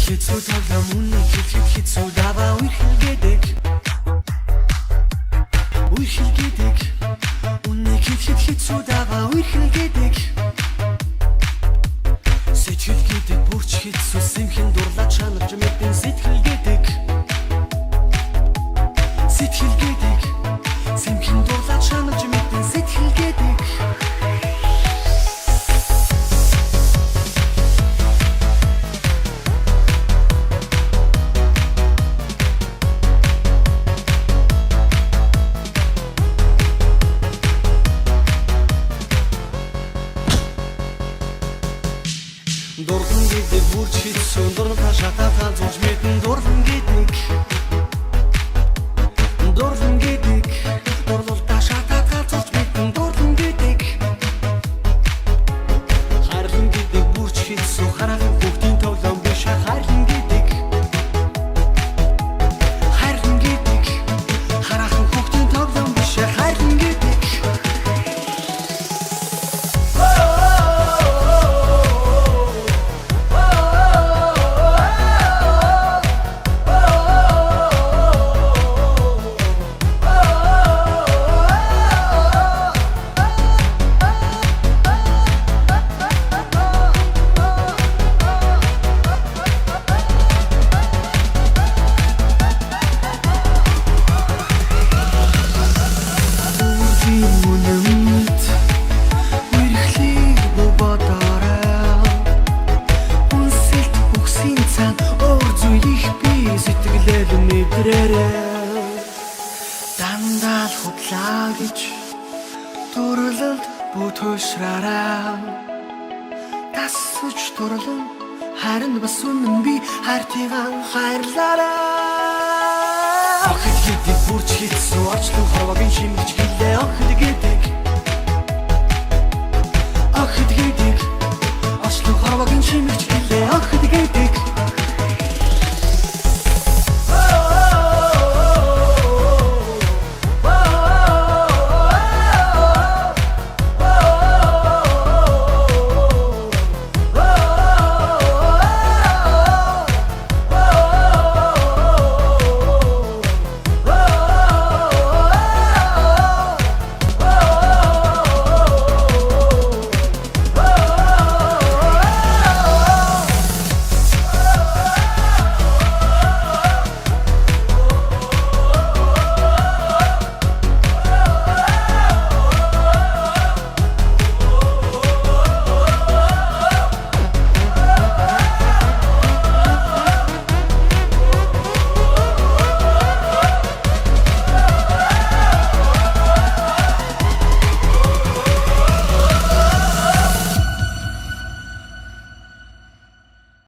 хэцүү тоглоом үнэ хэлэхэд хэцүү даваа үер хэлгээдэг үнэ хэлэхэд хэцүү даваа үер хэлгээдэг сэтгэл гэдэг бүрч хэцүү сэмхэн дурлаад чанарч мэдэн сэтгэл гэдэг сэмхэн дурлаад чанарч мэдэн сэтгэл гэдэг Дурлан гэдэг бүрч хэцүү дурлал ташаатаа танцуулж мэдэн дурлал гэдэг дурлал ташаатаа танцуулж мэдэн дурлал гэдэг хайрлан гэдэг бүрч хэцүү хараахан бүгдийн тоглоом биш хайрлан гэдэг хараахан бүгдийн тоглоом биш хайрлан гэдэг Дандаа худлаа гэж дурлалд бүтөөшраараа тасч дурлан харин бас үнэн би хайртайгаан хайрлаараа охид гэдэг бүрч хэцүү очлон хорвогийн шимгч гэлээ охид гэдэг очлон хорвогийн шимгч гэлээ охид гэдэг